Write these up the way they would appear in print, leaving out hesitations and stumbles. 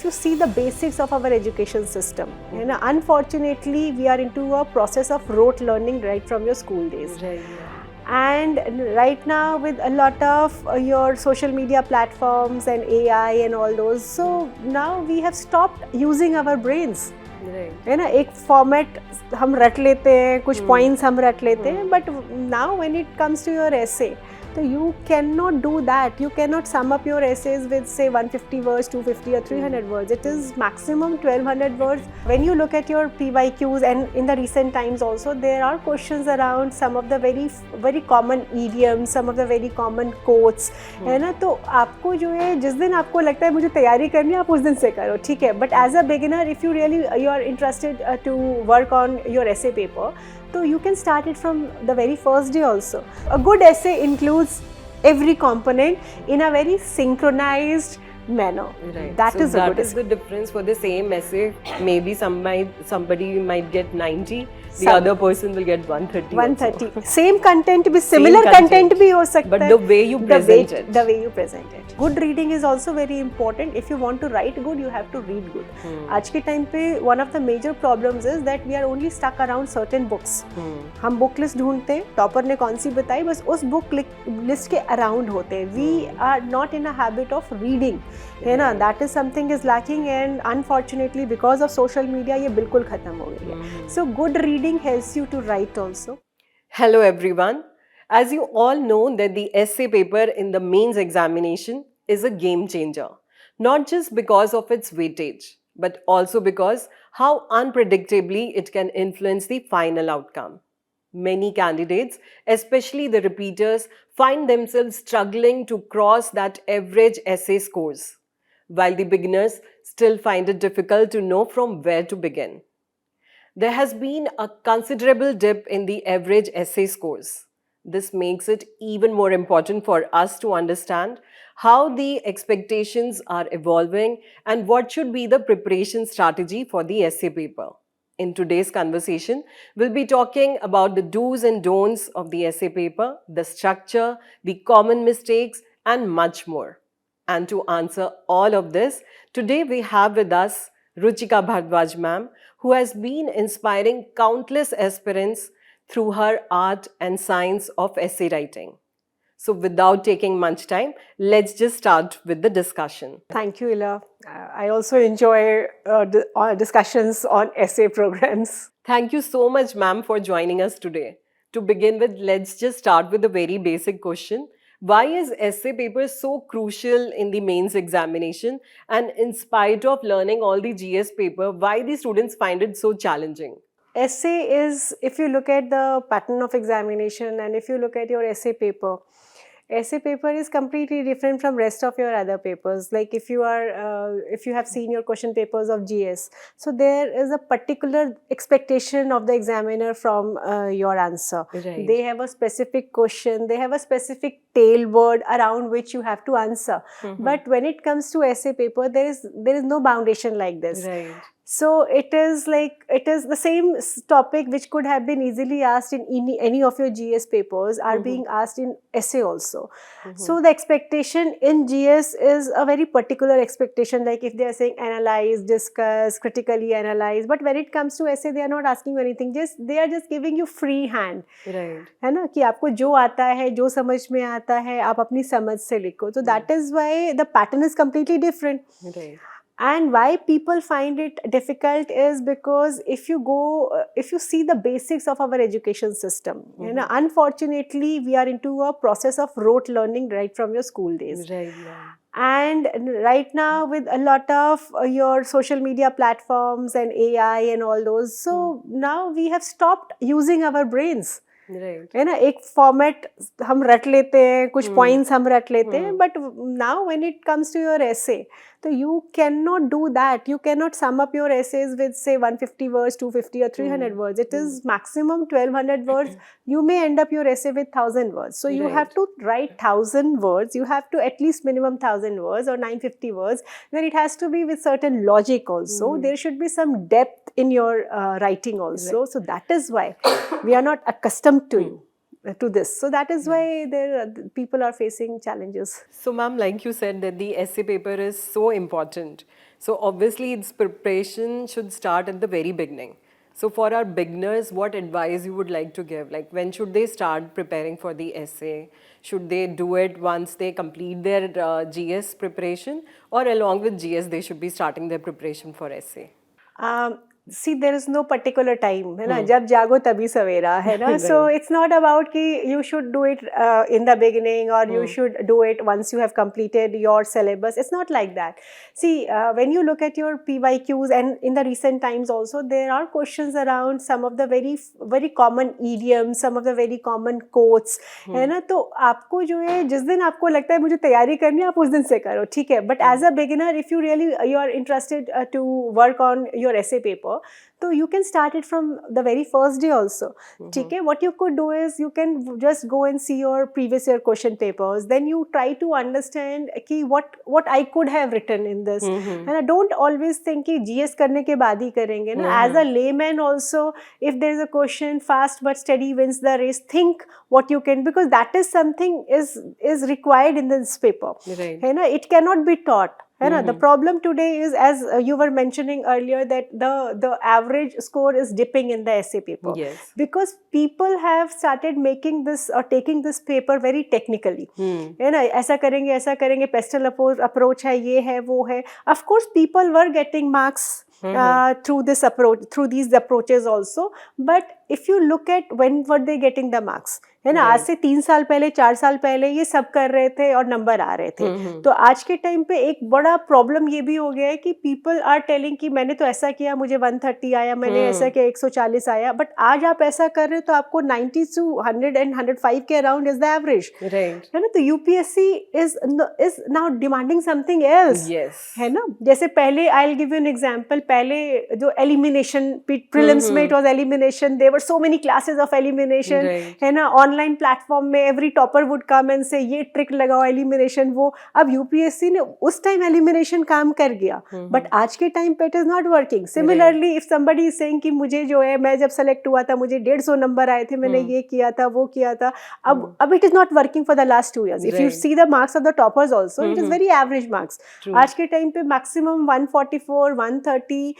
if you see the basics of our education system, you know, unfortunately we are into a process of rote learning right from your school days. Right. And right now with a lot of your social media platforms and AI and all those, so now we have stopped using our brains. Right. है ना, एक format हम रट लेते हैं, कुछ points हम रट लेते हैं, but now when it comes to your essay, so you cannot do that. You cannot sum up your essays with say 150 words, 250 or 300 words. It is maximum 1200 words. When you look at your PYQs, and in the recent times also there are questions around some of the very common idioms, some of the very common quotes, है ना. तो आपको जो है, जिस दिन आपको लगता है मुझे तैयारी करनी है, आप उस दिन से करो, ठीक है. But as a beginner, if you really you are interested to work on your essay paper, so you can start it from the very first day also. A good essay includes every component in a very synchronized manner. Right. That so is a that good is the difference. For the same essay, maybe somebody might get 90, the Some- other person will get 130. 130. Same content भी, similar content भी हो सकता but है. the way you present it. The way you present it. Good reading is also very important. If you want to write good, you have to read good. आज के time पे one of the major problems is that we are only stuck around certain books. हम book list ढूंढते हैं, topper ने कौन सी बताई, बस उस बुक लिस्ट के अराउंड होते हैं. We are not in a habit of reading, है ना. That is something is lacking, and unfortunately because of social media ये बिल्कुल खत्म हो गई है. So good reading helps you to write also. Hello everyone. As you all know that the essay paper in the mains examination is a game changer. Not just because of its weightage, but also because how unpredictably it can influence the final outcome. Many candidates, especially the repeaters, find themselves struggling to cross that average essay scores, while the beginners still find it difficult to know from where to begin. There has been a considerable dip in the average essay scores. This makes it even more important for us to understand how the expectations are evolving and what should be the preparation strategy for the essay paper. In today's conversation, we'll be talking about the do's and don'ts of the essay paper, the structure, the common mistakes, and much more. And to answer all of this, today we have with us Ruchika Bhardwaj ma'am, who has been inspiring countless aspirants through her art and science of essay writing. So without taking much time, let's just start with the discussion. Thank you, Ila. I also enjoy discussions on essay programs. Thank you so much, ma'am, for joining us today. To begin with, let's just start with a very basic question. Why is essay paper so crucial in the mains examination? And in spite of learning all the GS paper, why the students find it so challenging? Essay is, if you look at the pattern of examination and if you look at your essay paper is completely different from rest of your other papers. Like if you have seen your question papers of GS, so there is a particular expectation of the examiner from your answer. Right. They have a specific question, they have a specific tail word around which you have to answer. But when it comes to essay paper, there is no foundation like this. Right. So it is the same topic which could have been easily asked in any of your GS papers are being asked in essay also. So the expectation in GS is a very particular expectation, like if they are saying analyze, discuss, critically analyze, but when it comes to essay they are not asking you anything, they are just giving you free hand. Right. है ना, कि आपको जो आता है, जो समझ में आता है, आप अपनी समझ से लिखो. So that is why the pattern is completely different. Right. And why people find it difficult is because if you see the basics of our education system, you know, unfortunately we are into a process of rote learning right from your school days. Right. Yeah. And right now with a lot of your social media platforms and AI and all those, so now we have stopped using our brains. Right. है ना, एक format हम रट लेते हैं, कुछ points हम रट लेते हैं, but now when it comes to your essay, तो you can not do that. You can not sum up your essays with say 150 words, 250 or 300 words. It is maximum 1200 words. You may end up your essay with 1000 words. So you have to write 1000 words. You have to at least minimum 1000 words or 950 words. Then it has to be with certain logic also. There should be some depth in your writing also. So that is why we are not accustomed to to this. So that is why people are facing challenges. So, ma'am, like you said, that the essay paper is so important. So, obviously, its preparation should start at the very beginning. So, for our beginners, what advice you would like to give? Like, when should they start preparing for the essay? Should they do it once they complete their GS preparation, or along with GS, they should be starting their preparation for essay? See, there is no particular time, है ना, जब जागो तभी सवेरा, है ना. So it's not about कि you should do it in the beginning, or you should do it once you have completed your syllabus. It's not like that. See, when you look at your PYQs, and in the recent times also, there are questions around some of the very common idioms, some of the very common quotes, है ना. तो आपको जो है, जिस दिन आपको लगता है मुझे तैयारी करनी है, आप उस दिन से करो, ठीक है. But as a beginner, if you are interested to work on your essay paper, so you can start it from the very first day also. Okay? What you could do is you can just go and see your previous year question papers. Then you try to understand कि what I could have written in this. And I don't always think कि GS करने के बाद ही करेंगे ना. As a layman also, if there is a question, fast but steady wins the race. Think what you can, because that is something is required in this paper. Right. है ना. It cannot be taught. The problem today is, as you were mentioning earlier, that the average score is dipping in the essay paper. Yes. Because people have started making this or taking this paper very technically. है ना, ऐसा करेंगे, pestle approach है, ये है, वो है. Of course, people were getting marks through this approach, through these approaches also. But if you look at when were they getting the marks, है ना, आज से 3 साल पहले, 4 साल पहले ये सब कर रहे थे और नंबर आ रहे थे. तो आज के टाइम पे एक बड़ा प्रॉब्लम ये भी हो गया है कि पीपल आर टेलिंग कि मैंने तो ऐसा किया, मुझे 130 आया, मैंने ऐसा किया 140 आया. बट आज आप ऐसा कर रहे हो तो आपको 90 to 100 and 105 के अराउंड इज द एवरेज, है ना. तो UPSC is now demanding something else, है ना. जैसे पहले, I will give you an example, पहले जो एलिमिनेशन, प्रीलिम्स में it was elimination, there were so many classes of elimination, है ना. ऑनलाइन प्लेटफॉर्म में every topper would come and say ये ट्रिक लगाओ एलिमिनेशन, वो. अब यूपीएससी ने उस टाइम एलिमिनेशन काम कर गया, बट आज के टाइम पे it is not working. Similarly, if somebody is saying कि मुझे जो है, मैं जब सेलेक्ट हुआ था मुझे 150 नंबर आए थे, मैंने ये किया था, वो किया था, अब it is not working for the last 2 years. If you see the marks of the toppers also, it is very average marks. आज के टाइम पे मैक्सिमम 144, 130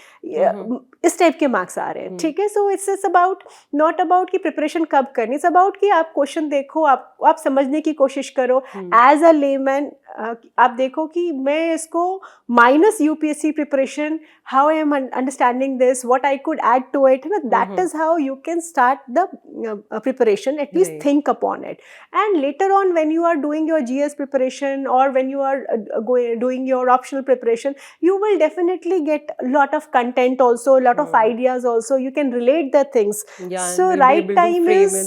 इस टाइप के मार्क्स आ रहे हैं, ठीक है. So it's about, not about कि प्रिपरेशन कब करनी, इट्स अबाउट कि आप क्वेश्चन देखो, आप समझने की कोशिश करो. एज अ लेमैन आप देखो कि मैं इसको minus UPSC preparation, how I am understanding this, what I could add to it, है ना. That is how you can start the preparation. At least think upon it, and later on when you are doing your GS preparation, और when you are doing your optional preparation, you will definitely get a lot of content also, a lot of ideas also. You can relate the things. So right time is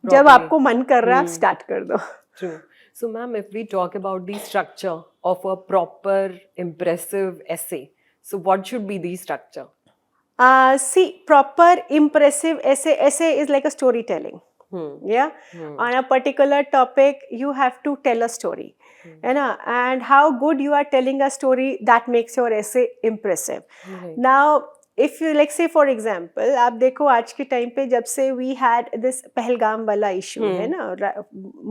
जब आपको मन कर रहा है, आप start कर दो. True. So, ma'am, if we talk about the structure of a proper, impressive essay, so what should be the structure? See, proper impressive essay is like a storytelling. On a particular topic, you have to tell a story. And how good you are telling a story, that makes your essay impressive. Now, if you like, say for example, आप देखो आज के time पे जब से we had this Pahalgam वाला issue, है ना,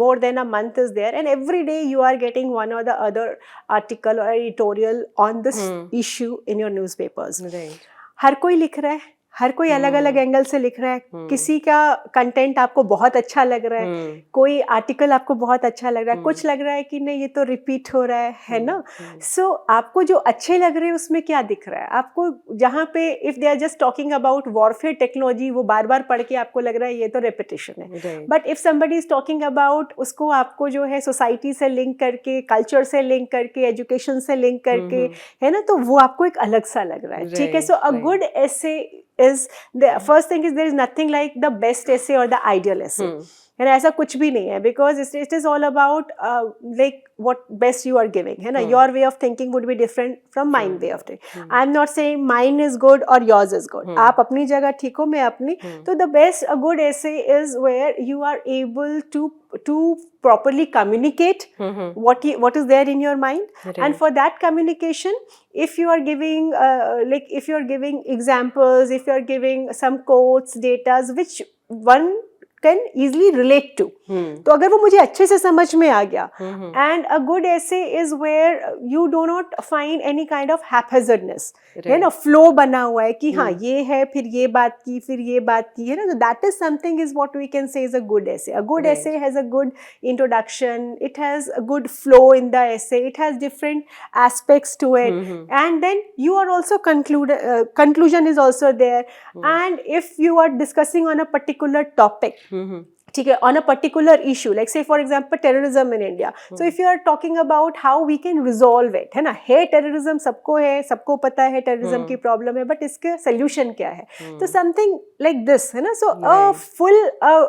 more than a month is there, and every day you are getting one or the other article or editorial on this issue in your newspapers. हर कोई लिख रहा है, हर कोई अलग अलग एंगल से लिख रहा है. किसी का कंटेंट आपको बहुत अच्छा लग रहा है, कोई आर्टिकल आपको बहुत अच्छा लग रहा है, कुछ लग रहा है कि नहीं ये तो रिपीट हो रहा है ना. सो आपको जो अच्छे लग रहे हैं उसमें क्या दिख रहा है आपको, जहाँ पे if they are just talking about warfare technology, वो बार बार पढ़ के आपको लग रहा है ये तो रेपिटेशन है. But if somebody is talking about, उसको आपको जो है सोसाइटी से लिंक करके, कल्चर से लिंक करके, एजुकेशन से लिंक करके, है ना, तो वो आपको एक अलग सा लग रहा है, ठीक है. So a good essay is the first thing is there is nothing like the best essay or the ideal essay. And ऐसा कुछ भी नहीं है, because it is all about like what best you are giving, है ना. Your way of thinking would be different from mine way of thinking. I'm not saying mine is good or yours is good. आप अपनी जगह ठीक हो, मैं अपनी. तो the best, a good essay is where you are able to properly communicate what is there in your mind. And for that communication, if you are giving if you are giving examples, if you are giving some quotes, datas, which one can easily relate to. तो अगर वो मुझे अच्छे से समझ में आ गया, and a good essay is where you do not find any kind of haphazardness, है ना, flow बना हुआ है कि हाँ ये है फिर ये बात की फिर ये बात की, है ना, so that is something is what we can say is a good essay. A good essay has a good introduction, it has a good flow in the essay, it has different aspects to it, and then you are also conclusion is also there, and if you are discussing on a particular topic, ठीक है, on a particular issue, like say for example terrorism in India, so if you are talking about how we can resolve it, है ना, है terrorism सबको पता है terrorism की problem है, but इसके solution क्या है, तो something like this, है ना, so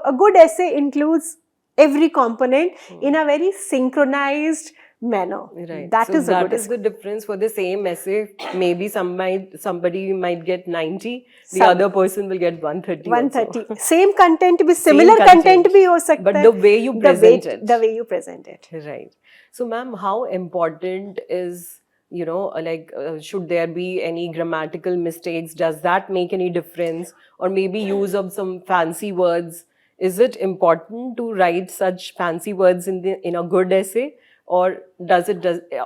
a good essay includes every component in a very synchronized manner. Right. That so is a that good is essay. the difference for the same essay. Maybe somebody might get 90, the Some- other person will get 130. 130. Also. Same content भी similar content भी हो सकता but है. the way you present it. The way you present it. Right. So, ma'am, how important is, should there be any grammatical mistakes? Does that make any difference? Or maybe use of some fancy words? Is it important to write such fancy words in a good essay? Or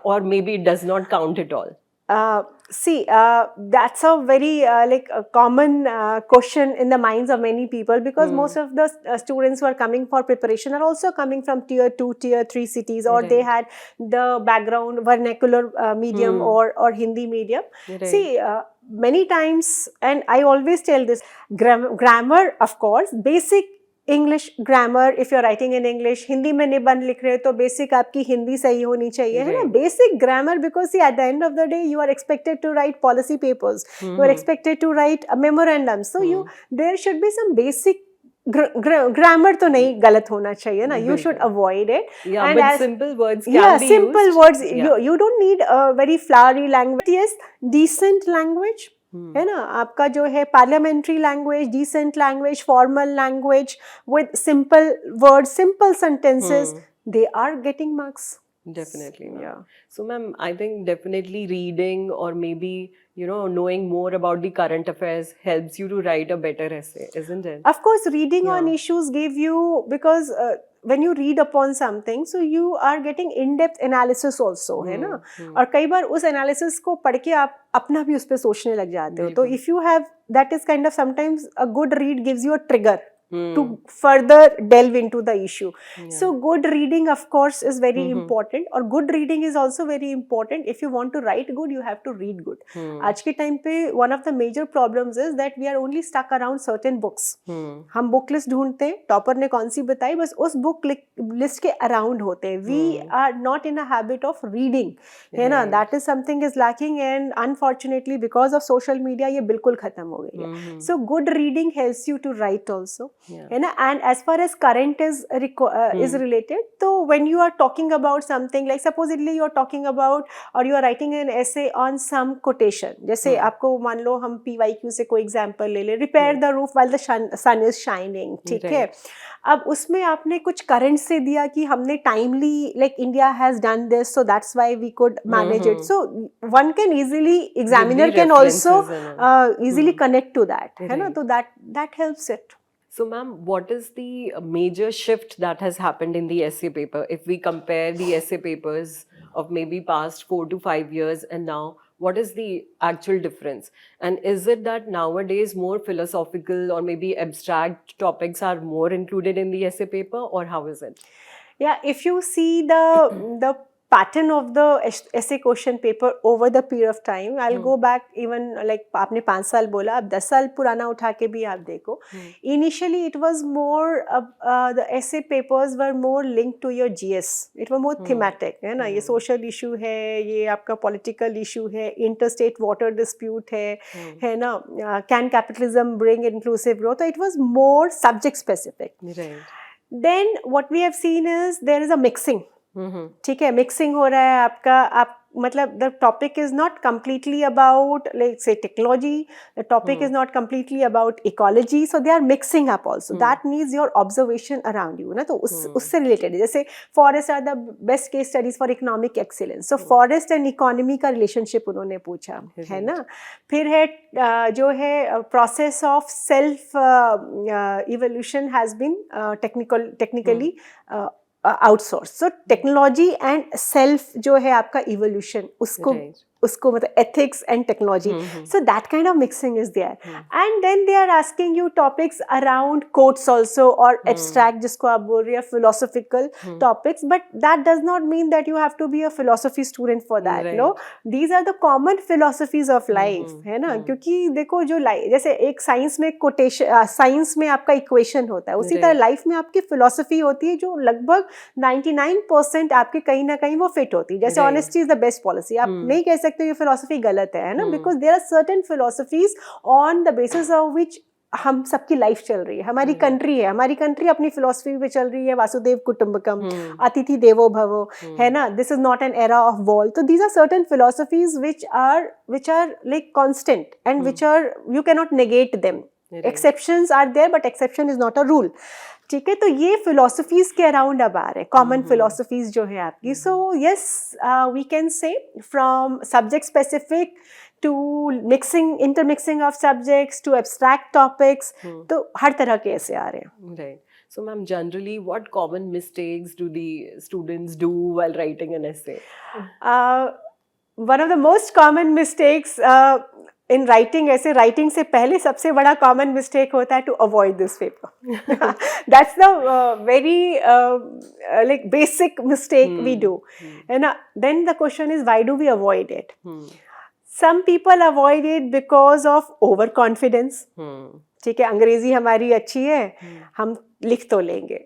or maybe it does not count at all? That's a very a common question in the minds of many people, because most of the students who are coming for preparation are also coming from tier 2, tier 3 cities, or they had the background vernacular medium or Hindi medium. Right. See, many times, and I always tell this, grammar, of course, basic English grammar, if you're writing in English, Hindi में निबंध लिख रहे हो तो basic आपकी हिंदी सही होनी चाहिए, है ना, basic grammar, because see at the end of the day you are expected to write policy papers, you are expected to write a memorandum, so there should be some basic grammar तो नहीं गलत होना चाहिए ना, you should avoid it. Yeah, and but simple words can be simple used. words, you don't need a very flowery language. Yes, decent language, है ना, आपका जो है parliamentary language, decent language, formal language with simple words, simple sentences, they are getting marks. Definitely. Yeah. So, ma'am, I think definitely reading or maybe, knowing more about the current affairs helps you to write a better essay, isn't it? Of course, reading on issues give you, because when you read upon something, so you are getting in-depth analysis also, है ना, और कई बार उस analysis को पढ़ के आप अपना भी उस पे सोचने लग जाते हो, तो if you have, that is kind of sometimes a good read gives you a trigger to further delve into the issue. So good reading, of course, is very important, और good reading is also very important. If you want to write good, you have to read good. आज के time पे one of the major problems is that we are only stuck around certain books. हम book list ढूंढते हैं, topper ने कौन सी बताई, बस उस book list के around होते हैं. We are not in a habit of reading, है ना, that is something is lacking, and unfortunately because of social media ये बिल्कुल खत्म हो गई है. So good reading helps you to write also. है ना, and as far as current is related, so when you are talking about something, like supposedly you are talking about or you are writing an essay on some quotation, जैसे आपको मान लो हम PYQ से कोई example ले ले, repair the roof while the sun is shining, ठीक है, अब उसमें आपने कुछ current से दिया कि हमने timely, like India has done this, so that's why we could manage it, so one can easily, examiner can also easily connect to that, है ना, so that helps it. So, ma'am, what is the major shift that has happened in the essay paper? If we compare the essay papers of maybe past 4 to 5 years and now, what is the actual difference? And is it that nowadays more philosophical or maybe abstract topics are more included in the essay paper, or how is it? Yeah, if you see the pattern of the essay question paper over the period of time, I'll go back even like आपने 5 साल बोला, अब 10 साल पुराना उठा के भी आप देखो. Initially it was more the essay papers were more linked to your GS. It was more thematic, है ना, ये social issue है, ये आपका political issue है, interstate water dispute है ना, can capitalism bring inclusive growth? So it was more subject specific. Right. Then what we have seen is there is a mixing. ठीक है, मिक्सिंग हो रहा है आपका, आप मतलब the topic is not completely about, like say, technology. The topic is not completely about ecology. So they are mixing up also. That needs your observation around you, ना, तो उससे related है. जैसे forest are the best case studies for economic excellence. So forest and economy का relationship उन्होंने पूछा, है ना. फिर है जो है process of self evolution has been technically outsource. So technology and self जो है आपका इवोल्यूशन, उसको मतलब ethics and technology. So that kind of mixing is there. And then they are asking you topics around quotes also, और abstract जिसको आप बोल रहे हैं, philosophical topics. But that does not mean that you have to be a philosophy student for that. No, these are the common philosophies of life, है ना. क्योंकि देखो जो जैसे एक साइंस में कोटेशन, साइंस में आपका इक्वेशन होता है, उसी तरह लाइफ में आपकी फिलोसफी होती है जो लगभग 99% आपके कहीं ना कहीं वो फिट होती है. जैसे honesty is the best policy. आप नहीं कह सकते ये फिलोसफी गलत है ना, because there are certain philosophies on the basis of which हम सबकी लाइफ चल रही है. हमारी कंट्री है, हमारी कंट्री अपनी फिलोसफी पे चल रही है. वासुदेव कुटुंबकम, अतिथि देवो भवो, है ना. This is not an era of war. तो these are certain philosophies which are like constant and which are, you cannot negate them. Exceptions are there, but exception is not a rule. ठीक है. तो ये philosophies के around अब आ रहे हैं, common philosophies जो है आपकी. So yes, we can say from subject specific to intermixing of subjects to abstract topics. तो हर तरह के ऐसे आ रहे हैं. Right. So ma'am, generally what common mistakes do the students do while writing an essay? One of the most common mistakes in writing essay, writing से पहले सबसे बड़ा common mistake होता है to avoid this paper. That's the very like basic mistake we do. And then the question is, why do we avoid it? Some people avoid it because of overconfidence. ठीक है, अंग्रेजी हमारी अच्छी है, हम लिख तो लेंगे.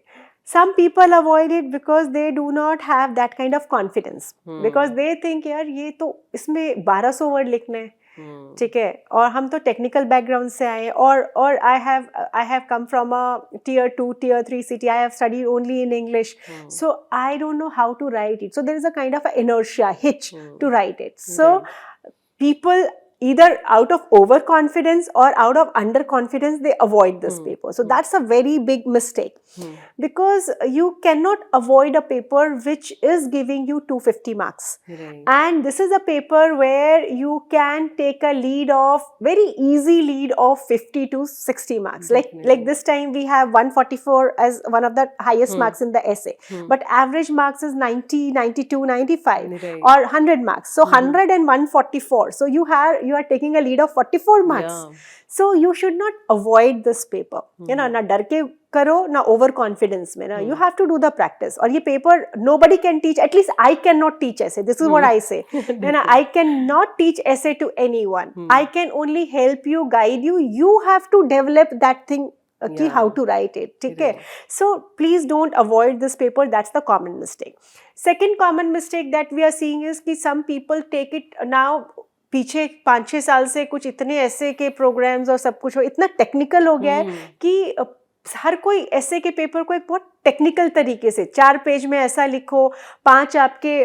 Some people avoid it because they do not have that kind of confidence. Because they think यार ये तो इसमें 1200 वर्ड लिखने हैं. ठीक है, और हम तो टेक्निकल बैकग्राउंड से आए, और I have come from a tier 2 tier 3 city. I have studied only in English, so I don't know how to write it. So there is a kind of inertia, hitch to write it. So people either out of overconfidence or out of underconfidence, they avoid this paper. So that's a very big mistake. Because you cannot avoid a paper which is giving you 250 marks. Right. And this is a paper where you can take a lead of, very easy lead of 50 to 60 marks. Like this time we have 144 as one of the highest marks in the essay. But average marks is 90, 92, 95 Right. or 100 marks. So 100 and 144. So you are taking a lead of 44 marks. Yeah. So you should not avoid this paper. You know, ना डर के करो, ना over confidence में ना. You have to do the practice. और ये paper nobody can teach, at least I cannot teach essay. This is what I say. You know, I cannot teach essay to anyone. I can only help you, guide you. You have to develop that thing. कि how to write it. ठीक है. So please don't avoid this paper. That's the common mistake. Second common mistake that we are seeing is कि some people take it now. पीछे 5-6 साल से कुछ इतने ऐसे के प्रोग्राम्स और सब कुछ इतना टेक्निकल हो गया है कि हर कोई ऐसे के पेपर को एक बहुत टेक्निकल तरीके से 4 पेज में ऐसा लिखो, 5 आपके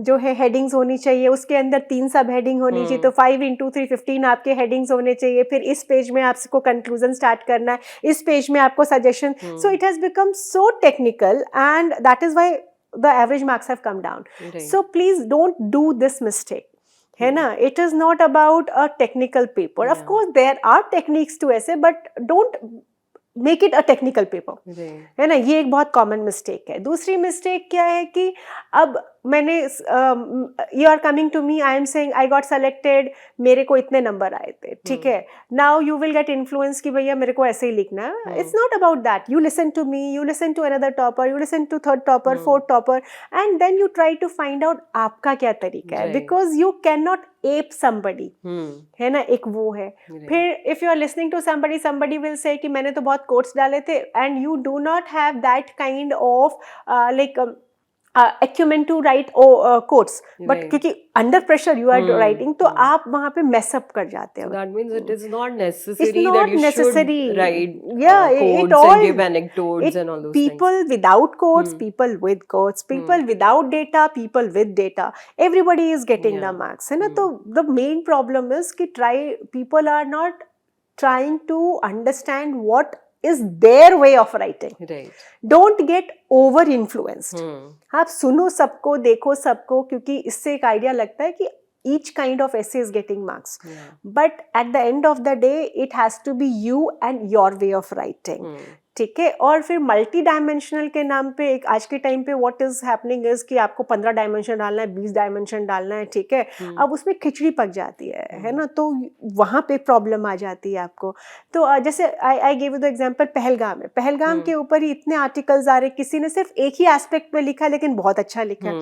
जो है हेडिंग्स होनी चाहिए, उसके अंदर 3 सब हेडिंग होनी चाहिए, तो 5 into 3 15 आपके हेडिंग्स होने चाहिए. फिर इस पेज में आपको कंक्लूजन स्टार्ट करना है, इस पेज में आपको suggestion. So it has become so technical and that is why the average marks have come down. So please don't do this mistake. है ना, it is not about a technical paper. Of course there are techniques to essay, but don't make it a technical paper. है ना, ये एक बहुत common mistake है. दूसरी mistake क्या है कि अब मैंने you are coming to me, I am saying I got selected, मेरे को इतने नंबर आए थे. ठीक है, now you will get influence कि भैया मेरे को ऐसे ही लिखना है. It's not about that. You listen to me, you listen to another topper, you listen to third topper, fourth topper, and then you try to find out आपका क्या तरीका है. Because you can not ape somebody. है ना, एक वो है. फिर if you are listening to somebody will say कि मैंने तो बहुत कोट्स डाले थे, and you do not have that kind of like acumen to write quotes, but Right. क्योंकि under pressure you are writing, तो Hmm. आप वहाँ पे mess up कर जाते So हो. that means it is not It's necessary not that you necessary. should write Yeah, it quotes all and give anecdotes it and all those things. people without quotes, Hmm. people with quotes, people without data, people with data, everybody is getting the Yeah. marks, है ना. तो the main problem is कि people are not trying to understand what is their way of writing. Right. Don't get over influenced. Hmm. आप सुनो सबको, देखो सबको, क्योंकि इससे एक आइडिया लगता है कि each kind of essay is getting marks. Yeah. But at the end of the day, it has to be you and your way of writing. ठीक है. और फिर मल्टी डायमेंशनल के नाम पे एक आज के टाइम पे व्हाट इज हैपनिंग इज कि आपको 15 डायमेंशन डालना है, 20 डायमेंशन डालना है, ठीक है. अब उसमें खिचड़ी पक जाती है ना. तो वहाँ पे प्रॉब्लम आ जाती है आपको. तो जैसे I give you the example Pahalgam है. पहलगाम के ऊपर ही इतने आर्टिकल्स आ रहे, किसी ने सिर्फ एक ही एस्पेक्ट में लिखा लेकिन बहुत अच्छा लिखा.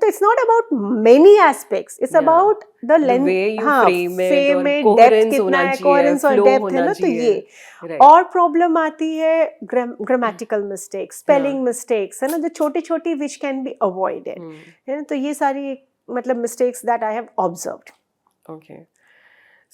तो it's not about many aspects, it's about the length, frame में डेप्थ कितना है, कोहेरेंस और डेप्थ है ना. तो ये और प्रॉब्लम आती है ग्रामेटिकल मिस्टेक्स, स्पेलिंग मिस्टेक्स, है ना, जो छोटी छोटी विच कैन बी अवॉइडेड, है ना. तो ये सारी मतलब mistakes that I have observed. Okay.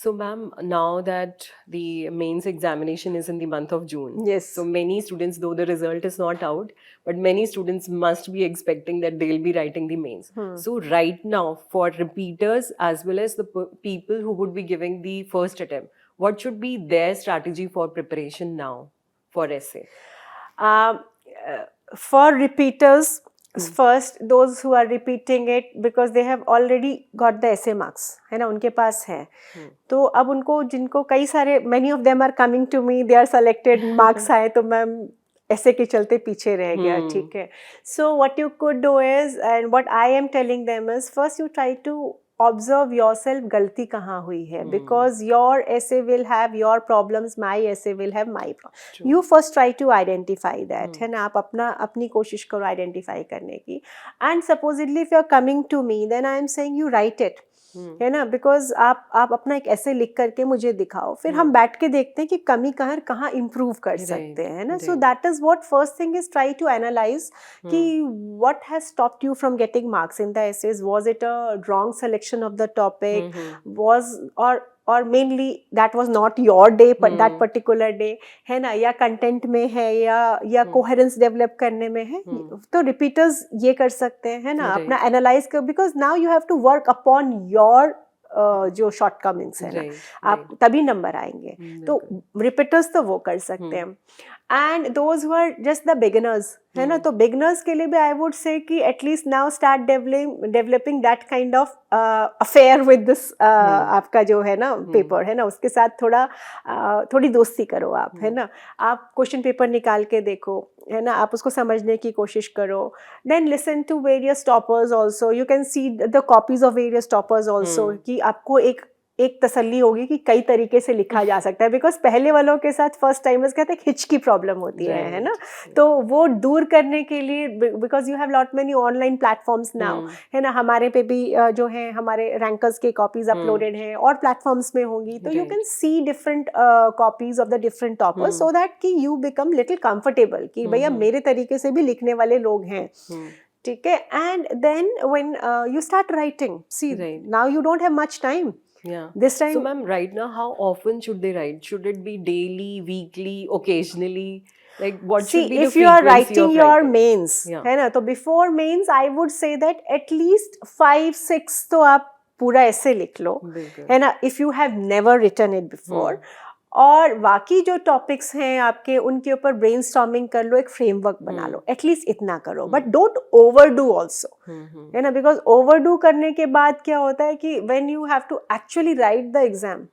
So, ma'am, now that the mains examination is in the month of June, Yes. so many students, though the result is not out, but many students must be expecting that they'll be writing the mains. So, right now, for repeaters as well as the people who would be giving the first attempt, what should be their strategy for preparation now for essay? For repeaters, first those who are repeating it because they have already got the essay marks, है ना, उनके पास है. तो अब उनको, जिनको कई सारे, many of them are coming to me, they are selected, marks आए तो मैम ऐसे के चलते पीछे रह गया, ठीक है. So what you could do is, and what I am telling them is, first you try to observe yourself, गलती कहाँ हुई है, because your essay will have your problems, my essay will have my problems. You first try to identify that, है ना. आप अपनी कोशिश करो identify करने की. And supposedly if you are coming to me, then I am saying you write it, है ना, बिकॉज आप अपना एक ऐसे लिख करके मुझे दिखाओ, फिर हम बैठ के देखते हैं कि कमी कहाँ इम्प्रूव कर सकते हैं, है ना. So that is what first thing is, try to analyse कि what has stopped you from getting marks in the essays. Was it a wrong selection of the topic, was और mainly that was not your day, but that particular day, है ना, या content में है या coherence develop करने में है. तो रिपीटर्स ये कर सकते हैं, है ना, अपना एनालाइज कर, because now you have to work upon your जो शॉर्टकमिंग्स है ना, आप तभी नंबर आएंगे. तो रिपीटर्स तो वो कर सकते हैं. And those who are just the beginners, है ना, तो बिगिनर्स के लिए भी आई वुड से कि at least now start developing that kind of affair with this आपका जो है ना पेपर, है ना, उसके साथ थोड़ी दोस्ती करो आप, है ना. आप क्वेश्चन पेपर निकाल के देखो, है ना, आप उसको समझने की कोशिश करो. Then listen to various toppers also, you can see the copies of various toppers also, कि आपको एक तसल्ली होगी कि कई तरीके से लिखा जा सकता है. बिकॉज पहले वालों के साथ फर्स्ट टाइमर्स कहते हैं हिच की प्रॉब्लम होती है ना. तो वो दूर करने के लिए, because you have lot many online platforms now, है ना, हमारे पे भी जो है हमारे रैंकर्स के कॉपीज अपलोडेड हैं और प्लेटफॉर्म्स में होंगी. तो you can C different copies of the different toppers, so that कि यू बिकम लिटिल कंफर्टेबल कि भैया मेरे तरीके से भी लिखने वाले लोग हैं, ठीक है. And then when you start writing, see now you don't have much time. Yeah. This time. So, ma'am, right now, how often should they write? Should it be daily, weekly, occasionally? Like, what should be the if you are frequency writing of your writing? mains, है ना, तो before mains I would say that at least 5-6 तो आप पूरा ऐसे लिख लो, है ना, if you have never written it before. और बाकी जो टॉपिक्स हैं आपके, उनके ऊपर ब्रेनस्टॉर्मिंग कर लो, एक फ्रेमवर्क बना लो, एटलीस्ट इतना करो. बट डोंट ओवरडू ऑल्सो, है ना, बिकॉज ओवरडू करने के बाद क्या होता है कि when you have to actually write the exam,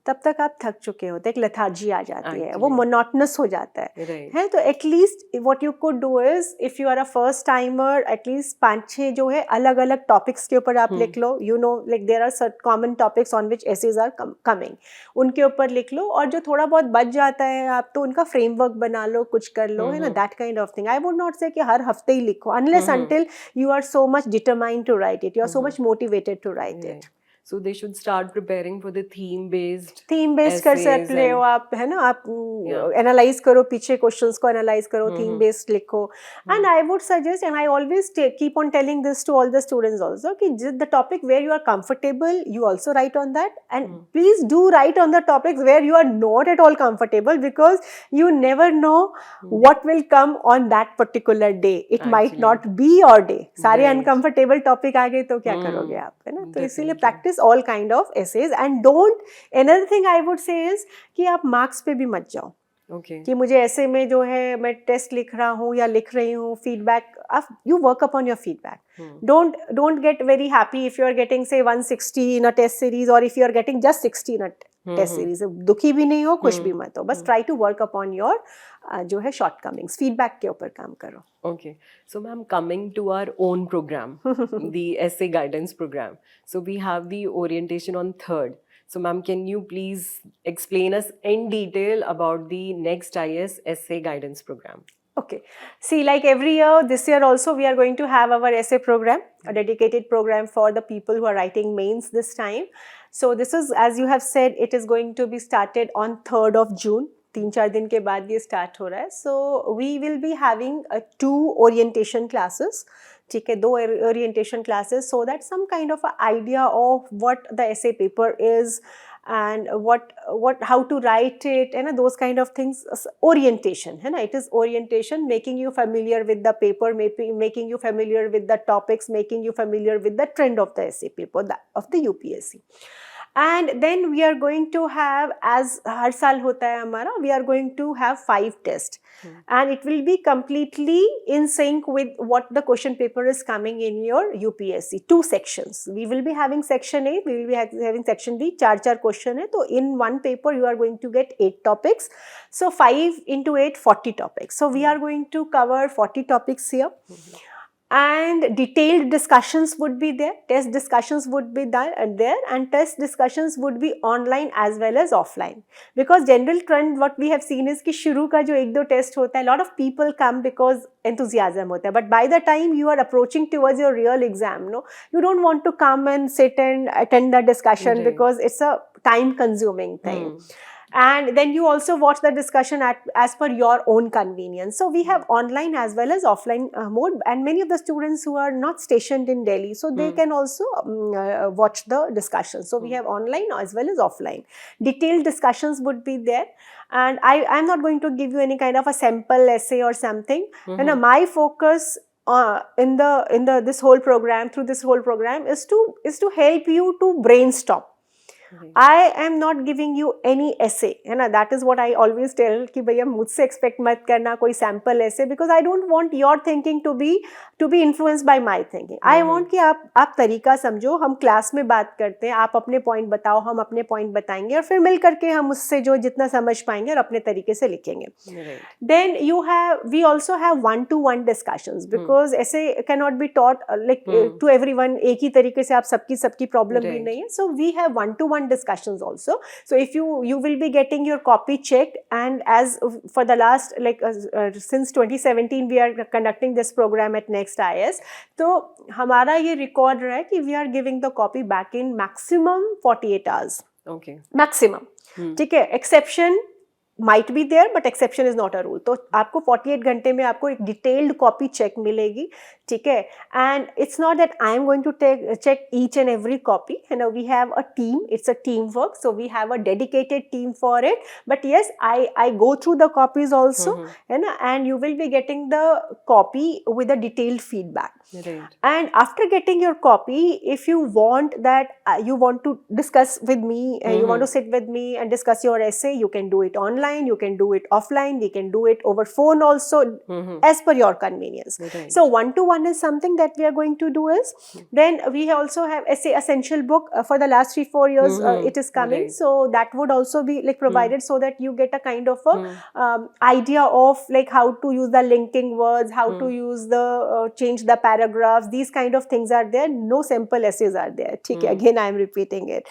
तब तक आप थक चुके होते, एक लेथार्जी आ जाती है, वो मोनोटनस हो जाता है. तो at least what you could do is, if you are a first timer, at least 5-6 जो है अलग अलग टॉपिक्स के ऊपर आप लिख लो. You know, like there are certain common topics on which essays are coming, उनके ऊपर लिख लो. और जो थोड़ा बहुत बच जाता है आप तो उनका फ्रेमवर्क बना लो, कुछ कर लो, है ना, that kind of thing. I would not say कि हर हफ्ते ही लिखो, unless until you are so much determined to write it, you are so much motivated to write it. So they should start preparing for the theme-based theme based कर essays सकते हो and आप, है ना, आप yeah. एनालाइज करो, पीछे questions को एनालाइज करो, थीम Mhm. बेस्ड लिखो. And I would suggest, and I always keep on telling this to all the students also, कि the topic where you are comfortable you also write on that, and please do write on the topics where you are not at all comfortable, because you never know what will come on that particular day. It might Actually. not be your day. सारे Right. uncomfortable topic आ गए तो क्या करोगे आप, है ना? तो इसीलिए Definitely. practice all kind of essays and don't. Another thing I would say is कि आप marks पे भी मत जाओ Okay. कि मुझे ऐसे में जो है मैं टेस्ट लिख रहा हूँ या लिख रही हूँ, फीडबैक, आप you work upon your feedback. Don't get very happy if you are getting say 160 in a test series or if you are getting just 60 in a test series. दुखी भी नहीं हो, खुश भी मत हो, बस try to work upon your जो है shortcomings, feedback के ऊपर काम करो. Okay. So, ma'am, coming to our own program, the essay guidance program. So, we have the orientation on 3rd. So, ma'am, can you please explain us in detail about the Next IS essay guidance program? Okay. See, like every year, this year also we are going to have our essay program, a dedicated program for the people who are writing mains this time. So this is, as you have said, it is going to be started on 3rd of June. 3-4 दिन के बाद ये start हो रहा है. So we will be having 2 orientation classes. ठीक है, 2 orientation classes, so that some kind of an idea of what the essay paper is and how to write it and those kind of things. Orientation, है ना, it is orientation, making you familiar with the paper, making you familiar with the topics, making you familiar with the trend of the essay paper of the UPSC. And then we are going to have, as हर साल होता है हमारा, we are going to have 5 tests. And it will be completely in sync with what the question paper is coming in your UPSC. 2 sections. We will be having section A, we will be having section B. 4 question है, तो in one paper you are going to get 8 topics. So 5 into 8, 40 topics. So we are going to cover 40 topics here. And detailed discussions would be there, test discussions would be there, and test discussions would be online as well as offline, because general trend what we have seen is कि शुरू का जो 1-2 test होता है, lot of people come because enthusiasm होता है, but by the time you are approaching towards your real exam, no, you don't want to come and sit and attend the discussion. Right. Because it's a time consuming thing. And then you also watch the discussion as per your own convenience. So we have online as well as offline mode, and many of the students who are not stationed in Delhi, so they can also watch the discussion. So we have online as well as offline. Detailed discussions would be there, and I'm not going to give you any kind of a sample essay or something. And my focus in this whole program, through this whole program, is to help you to brainstorm. I am not giving you any essay, है ना, that is what I always tell कि भैया मुझसे expect मत करना कोई sample essay, because I don't want your thinking to be influenced by my thinking. I want कि आप तरीका समझो, हम क्लास में बात करते हैं, आप अपने point बताओ, हम अपने point बताएंगे, और फिर मिल करके हम उससे जो जितना समझ पाएंगे और अपने तरीके से लिखेंगे. Then we also have 1-to-1 discussions, because essay cannot be taught like to everyone एक ही तरीके से, आप सबकी problem भी नहीं है. So we have 1-to-1 discussions also. So if you will be getting your copy checked, and as for the last since 2017 we are conducting this program at Next IS, तो हमारा ये record रहा है कि we are giving the copy back in maximum 48 hours. Okay. Maximum. ठीक है, exception might be there, but exception is not a rule. तो आपको 48 घंटे में आपको एक detailed copy check मिलेगी, ठीक है. And it's not that I am going to check each and every copy. You know, we have a team. It's a teamwork. So we have a dedicated team for it. But yes, I go through the copies also, you know, and you will be getting the copy with a detailed feedback. Right. And after getting your copy, if you want that, you want to discuss with me, you want to sit with me and discuss your essay, you can do it online, you can do it offline, we can do it over phone also, as per your convenience. Right. So 1-to-1 is something that we are going to do is. Then we also have essay essential book for the last 3-4 years. It is coming. Right. So that would also be like provided so that you get a kind of a idea of like how to use the linking words, how to use the change the paragraphs. These kind of things are there. No sample essays are there. ठीक है, again I am repeating it.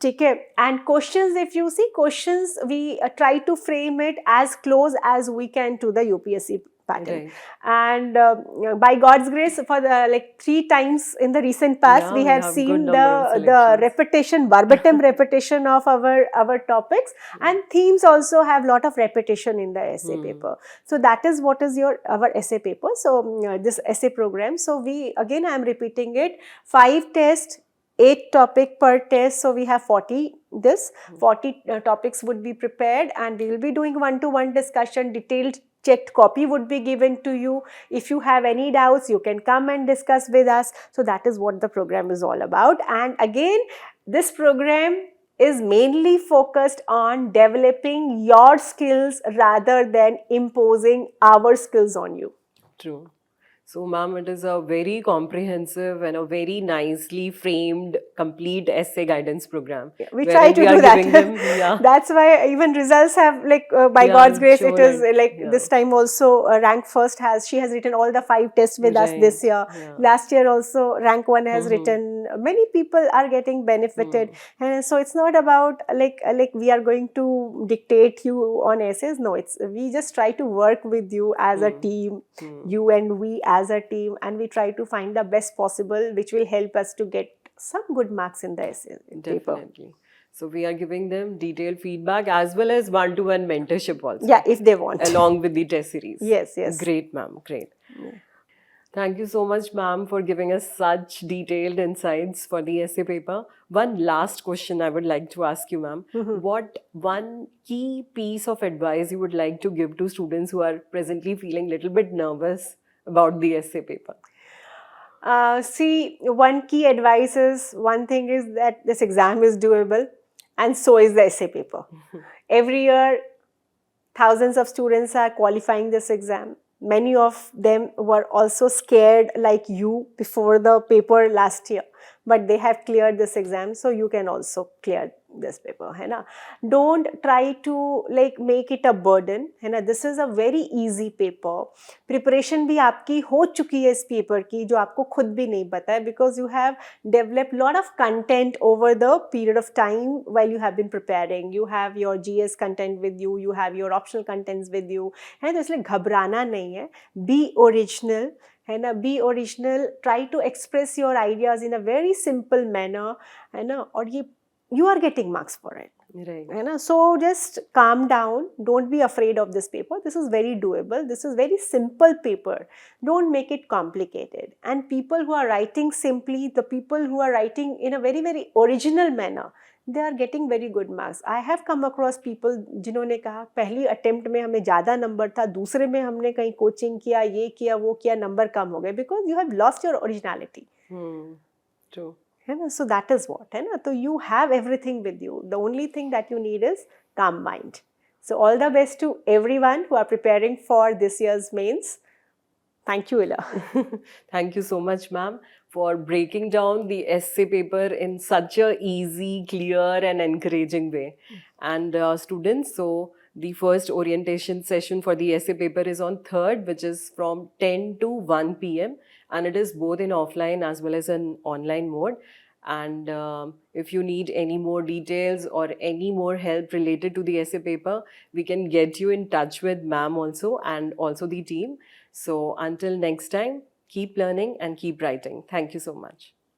ठीक है. And questions, if you see questions, we try to frame it as close as we can to the UPSC pattern. Right. And by God's grace, for the like 3 times in the recent past, Yeah, we we have have good seen number of the selections. repetition, verbatim repetition of our topics, and themes also have lot of repetition in the essay paper. So that is what is our essay paper. So this essay program. So we again, I am repeating it: 5 tests, 8 topic per test, so we have 40. This 40 topics would be prepared, and we will be doing one-to-one discussion. Detailed checked copy would be given to you. If you have any doubts, you can come and discuss with us. So that is what the program is all about. And again, this program is mainly focused on developing your skills rather than imposing our skills on you. True. So, ma'am, it is a very comprehensive and a very nicely framed, complete essay guidance program. We try wherein to we are do that. giving them, yeah, That's why even results have, like, by yeah, God's grace, it shown is it. like Yeah, this time also rank first she has written all the 5 tests with us right. this year. Yeah. Last year also rank 1 has Mm-hmm. written. Many people are getting benefited, and so it's not about like we are going to dictate you on essays. No, it's we just try to work with you as a team, you and we as a team, and we try to find the best possible which will help us to get some good marks in the essay paper. Definitely. So we are giving them detailed feedback as well as one-to-one mentorship also. Yeah, if they want. Along with the test series. Yes, yes. Great, ma'am. Great. Thank you so much, ma'am, for giving us such detailed insights for the essay paper. One last question I would like to ask you, ma'am. What one key piece of advice you would like to give to students who are presently feeling a little bit nervous about the essay paper? See, one key advice is, one thing is that this exam is doable, and so is the essay paper. Every year, thousands of students are qualifying this exam. Many of them were also scared like you before the paper last year, but they have cleared this exam, so you can also clear this paper, है ना? Don't try to like make it a burden, है ना? This is a very easy paper. Preparation भी आपकी हो चुकी है इस paper की, जो आपको खुद भी नहीं पता है, because you have developed lot of content over the period of time while you have been preparing. You have your GS content with you, you have your optional contents with you, है तो इसलिए घबराना नहीं है. Be original, है ना? Be original. Try to express your ideas in a very simple manner, है ना? और ये you are getting marks for it. Right. है ना? So just calm down. Don't be afraid of this paper. This is very doable. This is very simple paper. Don't make it complicated. And people who are writing simply, the people who are writing in a very, very original manner, they are getting very good marks. I have come across people जिन्होंने कहा पहली attempt में हमें ज़्यादा number था, दूसरे में हमने कहीं कोचिंग किया, ये किया, वो किया, नंबर कम हो गए, because you have lost your originality. True. So that is what, so you have everything with you. The only thing that you need is calm mind. So all the best to everyone who are preparing for this year's mains. Thank you, Ila. Thank you so much, ma'am, for breaking down the essay paper in such a easy, clear and encouraging way. And students, so the first orientation session for the essay paper is on 3rd, which is from 10 to 1 p.m. and it is both in offline as well as in online mode. And if you need any more details or any more help related to the essay paper, we can get you in touch with ma'am also and also the team. So until next time, keep learning and keep writing. Thank you so much.